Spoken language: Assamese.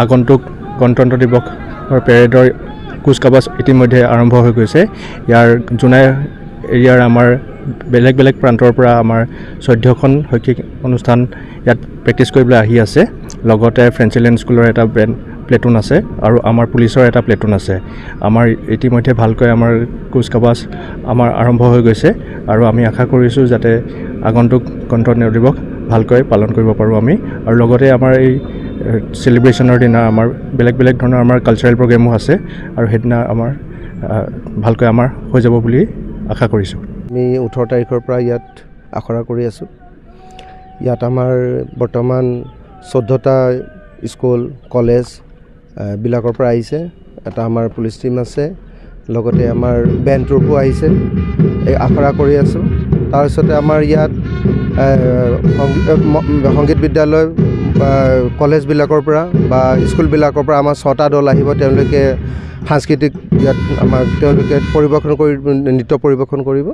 আগন্তুক গণতন্ত্ৰ দিৱসৰ পেৰেডৰ কুচকাৱাজ ইতিমধ্যে আৰম্ভ হৈ গৈছে। ইয়াৰ জোনাই এৰিয়াৰ আমাৰ বেলেগ বেলেগ প্ৰান্তৰ পৰা আমাৰ 14খন শৈক্ষিক অনুষ্ঠান ইয়াত প্ৰেক্টিছ কৰিবলৈ আহি আছে। লগতে ফ্ৰেঞ্চিলেণ্ড স্কুলৰ এটা প্লেটুন আছে আৰু আমাৰ পুলিচৰ এটা প্লেটুন আছে। আমাৰ ইতিমধ্যে ভালকৈ আমাৰ কুচকাৱাজ আমাৰ আৰম্ভ হৈ গৈছে আৰু আমি আশা কৰিছোঁ যাতে আগন্তুক গণতন্ত্ৰ দিৱস ভালকৈ পালন কৰিব পাৰোঁ আমি। আৰু লগতে আমাৰ এই চেলিব্ৰেশ্যনৰ দিনা আমাৰ বেলেগ বেলেগ ধৰণৰ আমাৰ কালচাৰেল প্ৰগ্ৰেমো আছে আৰু সেইদিনা আমাৰ ভালকৈ আমাৰ হৈ যাব বুলি আশা কৰিছোঁ। আমি 18 তাৰিখৰ পৰা ইয়াত আখৰা কৰি আছোঁ। ইয়াত আমাৰ বৰ্তমান 14টা স্কুল কলেজ বিলাকৰ পৰা আহিছে। এটা আমাৰ পুলিচ টিম আছে, লগতে আমাৰ বেণ্ড ট্ৰুপো আহিছে। এই আখৰা কৰি আছোঁ। তাৰপিছতে আমাৰ ইয়াত সংগীত বিদ্যালয় কলেজবিলাকৰ পৰা বা স্কুলবিলাকৰ পৰা আমাৰ 6টা দল আহিব। তেওঁলোকে সাংস্কৃতিক ইয়াত তেওঁলোকে নৃত্য পৰিৱেশন কৰিব।